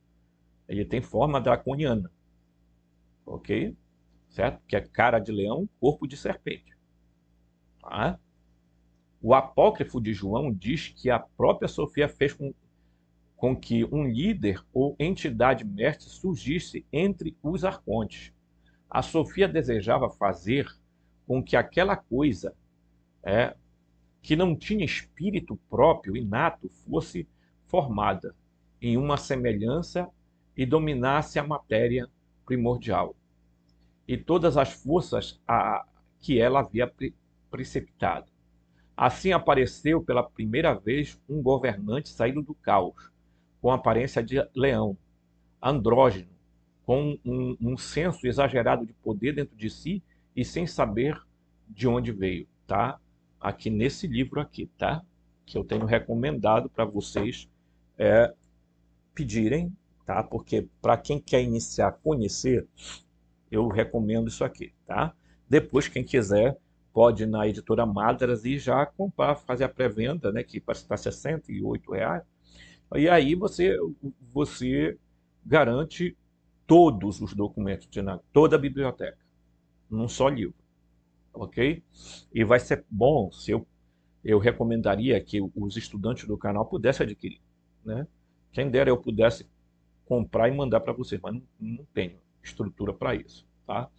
Ele tem forma draconiana, ok? Certo? Que é cara de leão, corpo de serpente. Tá? O apócrifo de João diz que a própria Sofia fez com que um líder ou entidade mestre surgisse entre os arcontes. A Sofia desejava fazer com que aquela coisa que não tinha espírito próprio, inato, fosse formada em uma semelhança e dominasse a matéria primordial e todas as forças que ela havia precipitado. Assim apareceu pela primeira vez um governante saído do caos, com aparência de leão, andrógeno, com um senso exagerado de poder dentro de si e sem saber de onde veio, tá? Aqui nesse livro aqui, tá? Que eu tenho recomendado para vocês pedirem, tá? Porque para quem quer iniciar a conhecer, eu recomendo isso aqui, tá? Depois, quem quiser, pode ir na editora Madras e já comprar, fazer a pré-venda, né? Que parece que está R$ 68. E aí você garante todos os documentos de toda a biblioteca, num só livro, ok? E vai ser bom se eu recomendaria que os estudantes do canal pudessem adquirir, né? Quem dera eu pudesse comprar e mandar para vocês, mas não tenho estrutura para isso, tá?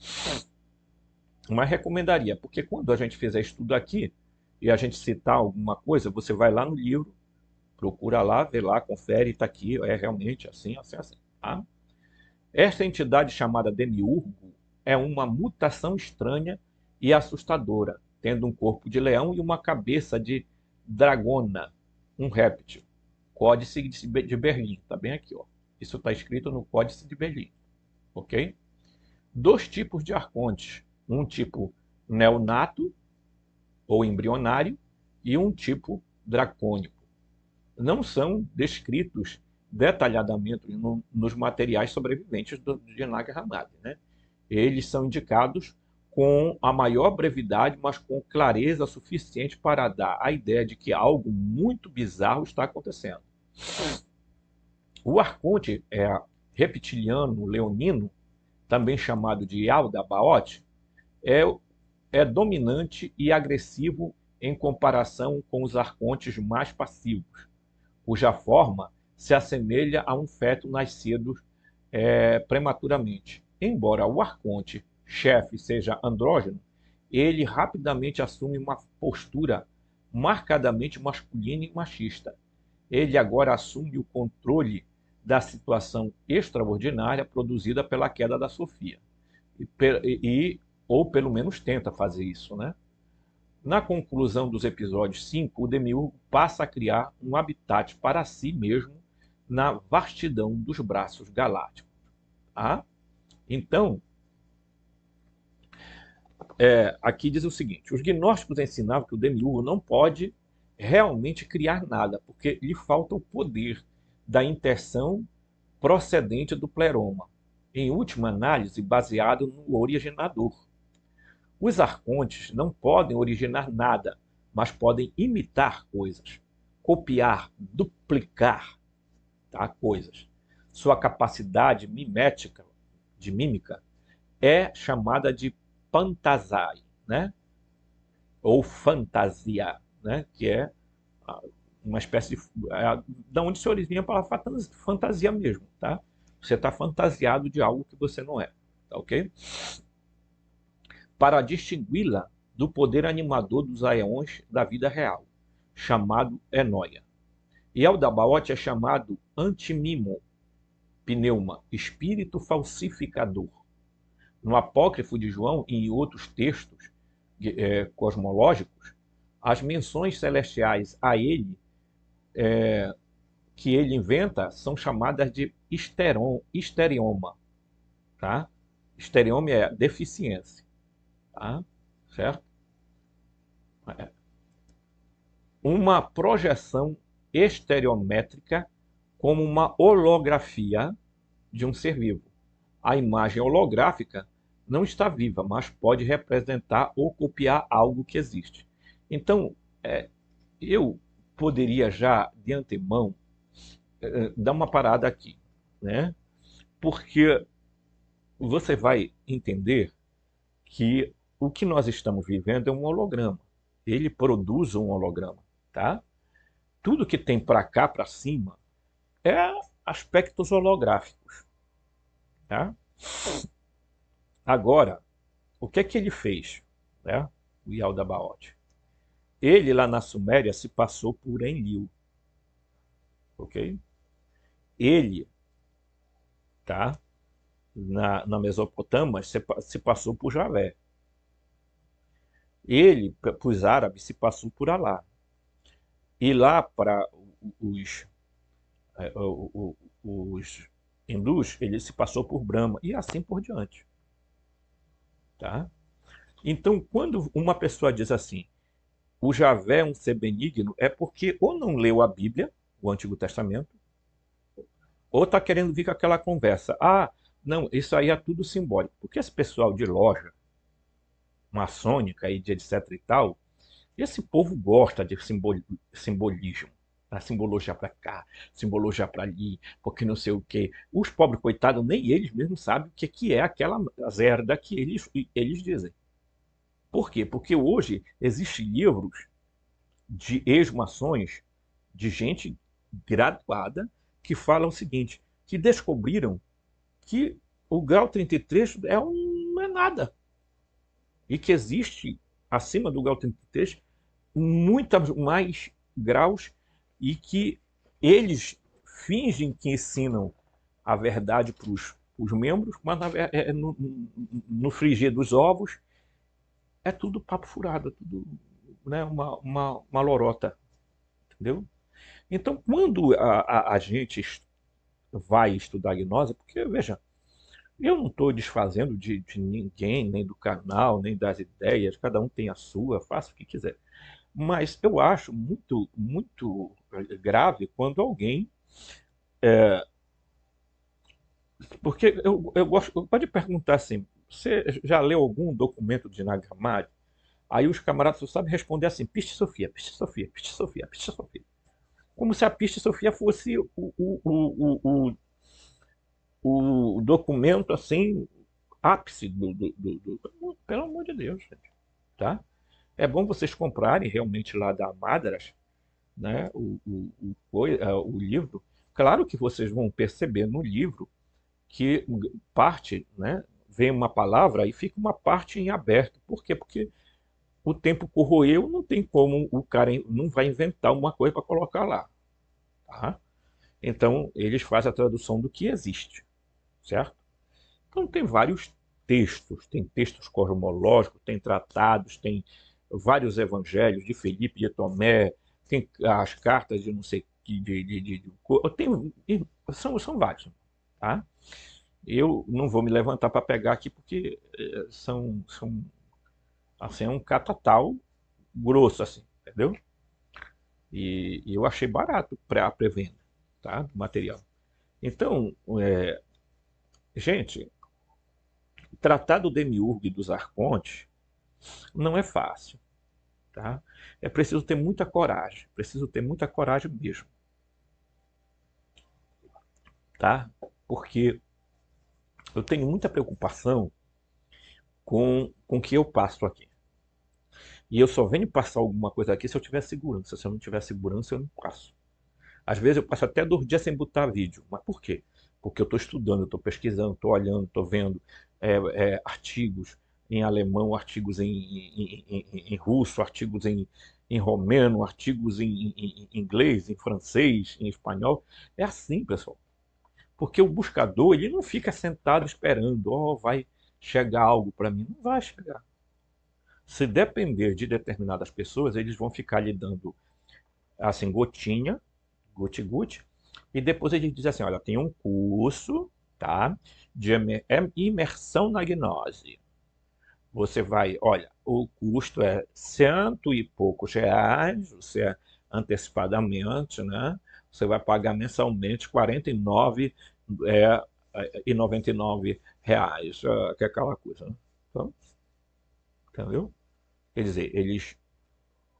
Mas recomendaria, porque quando a gente fizer estudo aqui e a gente citar alguma coisa, você vai lá no livro, procura lá, vê lá, confere, está aqui, é realmente assim, assim, assim, tá? Esta entidade chamada Demiurgo é uma mutação estranha e assustadora, tendo um corpo de leão e uma cabeça de dragona, um réptil. Códice de Berlim, está bem aqui, ó. Isso está escrito no Códice de Berlim, ok? 2 tipos de arcontes, um tipo neonato ou embrionário e um tipo dracônico. Não são descritos detalhadamente nos materiais sobreviventes de Nag Hammadi, né? Eles são indicados com a maior brevidade, mas com clareza suficiente para dar a ideia de que algo muito bizarro está acontecendo. O arconte reptiliano leonino, também chamado de Yaldabaoth, é dominante e agressivo em comparação com os arcontes mais passivos, cuja forma se assemelha a um feto nascido prematuramente. Embora o arconte chefe seja andrógeno, ele rapidamente assume uma postura marcadamente masculina e machista. Ele agora assume o controle da situação extraordinária produzida pela queda da Sofia. Ou pelo menos tenta fazer isso, né? Na conclusão dos episódios 5, o Demiurgo passa a criar um habitat para si mesmo na vastidão dos braços galácticos. Tá? Então, aqui diz o seguinte: os gnósticos ensinavam que o Demiurgo não pode realmente criar nada, porque lhe falta o poder da intenção procedente do pleroma, em última análise, baseado no originador. Os arcontes não podem originar nada, mas podem imitar coisas, copiar, duplicar, tá, coisas. Sua capacidade mimética, de mímica, é chamada de pantasai, né? Ou fantasia, né? Que é uma espécie de... da onde se origina a palavra fantasia mesmo, tá? Você está fantasiado de algo que você não é, tá ok? Para distingui-la do poder animador dos aeons da vida real, chamado enóia. E Aldabaoth é chamado antimimo, pneuma, espírito falsificador. No apócrifo de João e em outros textos cosmológicos, as menções celestiais a ele, que ele inventa, são chamadas de histerioma. Tá? Histerioma é deficiência. Tá? Certo? Uma projeção estereométrica como uma holografia de um ser vivo. A imagem holográfica não está viva, mas pode representar ou copiar algo que existe. Então, eu poderia já, de antemão, dar uma parada aqui, né? Porque você vai entender que o que nós estamos vivendo é um holograma. Ele produz um holograma, tá? Tudo que tem para cá, para cima, é aspectos holográficos, tá? Agora, o que é que ele fez, né? O Yaldabaoth. Ele, lá na Suméria, se passou por Enlil, ok? Ele, tá? Na Mesopotâmia, se passou por Javé. Ele, para os árabes, se passou por Alá. E lá, para os, os hindus, ele se passou por Brahma. E assim por diante. Tá? Então, quando uma pessoa diz assim, o Javé é um ser benigno, é porque ou não leu a Bíblia, o Antigo Testamento, ou está querendo vir com aquela conversa. Ah, não, isso aí é tudo simbólico. Porque esse pessoal de loja maçônica e de etc e tal, esse povo gosta de simbolismo. A simbologia para cá, simbologia para ali, porque não sei o quê. Os pobres coitados, nem eles mesmos sabem o que é aquela zerda que eles dizem. Por quê? Porque hoje existem livros de ex-maçons, de gente graduada, que falam o seguinte, que descobriram que o grau 33 não é nada. E que existe, acima do grau 33, muitos mais graus e que eles fingem que ensinam a verdade para os membros, mas no frigir dos ovos é tudo papo furado, é tudo, né, uma lorota, entendeu? Então, quando a gente vai estudar gnose, porque, veja, eu não estou desfazendo de ninguém, nem do canal, nem das ideias, cada um tem a sua, faça o que quiser. Mas eu acho muito, muito grave quando alguém. Porque eu gosto. Pode perguntar assim: você já leu algum documento de Nag Hammadi? Aí os camaradas só sabem responder assim: Piste Sofia, Piste Sofia, Piste Sofia, Piste Sofia. Como se a Piste Sofia fosse o documento assim, ápice Pelo amor de Deus, gente. Tá? É bom vocês comprarem realmente lá da Madras, né, o livro. Claro que vocês vão perceber no livro que parte, né, vem uma palavra e fica uma parte em aberto. Por quê? Porque o tempo corroeu, não tem como o cara não vai inventar uma coisa para colocar lá. Tá? Então, eles fazem a tradução do que existe, certo? Então, tem vários textos, tem textos cosmológicos, tem tratados, tem vários evangelhos de Felipe de Tomé, tem as cartas de não sei que, são vários, tá? Eu não vou me levantar para pegar aqui porque são assim, é um catatal grosso, assim, entendeu? E eu achei barato para a pré-venda, tá? Do material. Então, gente, tratar do Demiurgo e dos Arcontes não é fácil, tá? É preciso ter muita coragem, preciso ter muita coragem mesmo, tá? Porque eu tenho muita preocupação com o que eu passo aqui. E eu só venho passar alguma coisa aqui se eu tiver segurança. Se eu não tiver segurança, eu não passo. Às vezes eu passo até 2 dias sem botar vídeo. Mas por quê? Porque eu estou estudando, estou pesquisando, estou olhando, estou vendo artigos em alemão, artigos em russo, artigos em romeno, artigos em inglês, em francês, em espanhol. É assim, pessoal. Porque o buscador, ele não fica sentado esperando, vai chegar algo para mim. Não vai chegar. Se depender de determinadas pessoas, eles vão ficar lhe dando assim, gotinha, guti-guti, e depois ele diz assim, olha, tem um curso, tá, de imersão na gnose. Você vai, olha, o custo é cento e poucos reais, você antecipadamente, né? Você vai pagar mensalmente 49 e 99 reais, que é aquela coisa, né? Então, entendeu? Quer dizer, eles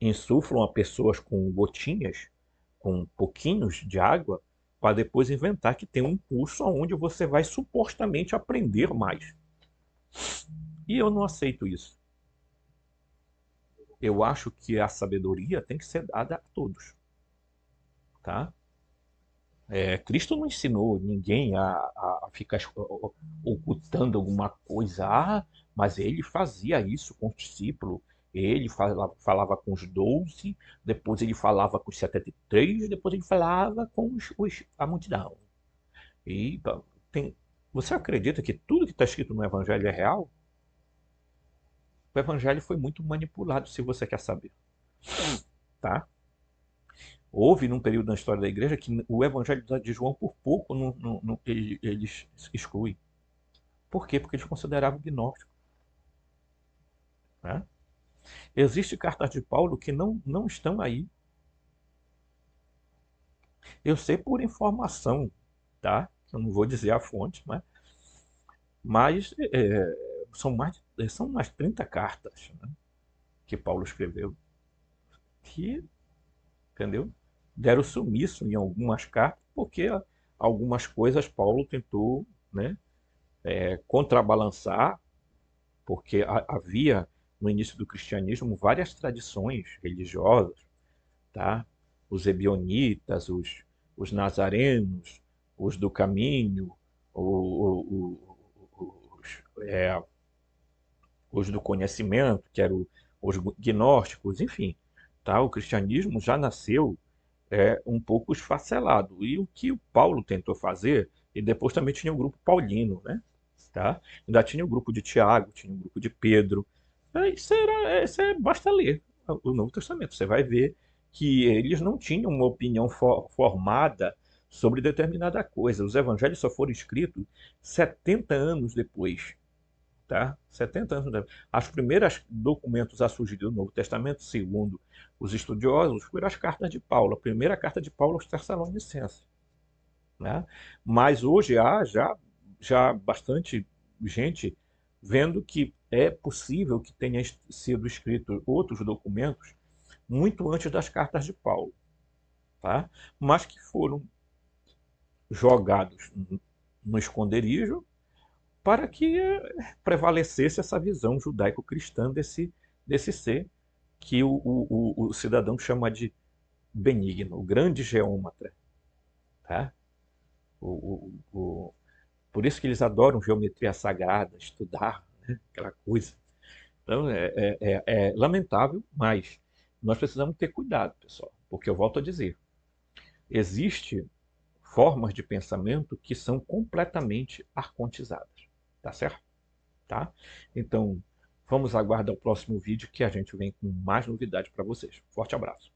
insuflam a pessoas com gotinhas, com pouquinhos de água, para depois inventar que tem um curso onde você vai supostamente aprender mais. E eu não aceito isso. Eu acho que a sabedoria tem que ser dada a todos, tá? Cristo não ensinou ninguém a ficar ocultando alguma coisa. Mas ele fazia isso com os discípulos. Ele falava com os 12, depois ele falava com os 73, depois ele falava com a multidão. E tem, você acredita que tudo que está escrito no Evangelho é real? O Evangelho foi muito manipulado, se você quer saber. Tá? Houve num período na história da igreja que o Evangelho de João, por pouco, eles excluem. Por quê? Porque eles consideravam gnóstico. Né? Existem cartas de Paulo que não estão aí. Eu sei por informação, tá? Eu não vou dizer a fonte, mas são umas 30 cartas, né, que Paulo escreveu, que, entendeu? Deram sumiço em algumas cartas, porque algumas coisas Paulo tentou, né, contrabalançar, porque havia no início do cristianismo várias tradições religiosas, tá? Os ebionitas, os nazarenos, os do caminho, os, os do conhecimento, que eram os gnósticos, enfim, tá? O cristianismo já nasceu um pouco esfacelado. E o que o Paulo tentou fazer, e depois também tinha o grupo paulino, né? Tá? Ainda tinha o grupo de Tiago, tinha o grupo de Pedro. Basta ler o Novo Testamento. Você vai ver que eles não tinham uma opinião formada sobre determinada coisa. Os evangelhos só foram escritos 70 anos depois. Tá? 70 anos depois. As primeiras documentos a surgir do Novo Testamento, segundo os estudiosos, foram as cartas de Paulo. A primeira carta de Paulo aos Tessalonicenses. Né? Mas hoje há já bastante gente vendo que é possível que tenha sido escrito outros documentos muito antes das cartas de Paulo, tá? Mas que foram jogados no esconderijo para que prevalecesse essa visão judaico-cristã desse ser que o cidadão chama de benigno, o grande geômetra. Tá? Por isso que eles adoram geometria sagrada, estudar, né? Aquela coisa. Então, é lamentável, mas nós precisamos ter cuidado, pessoal, porque eu volto a dizer, existem formas de pensamento que são completamente arcontizadas, tá certo? Tá? Então, vamos aguardar o próximo vídeo que a gente vem com mais novidades para vocês. Forte abraço.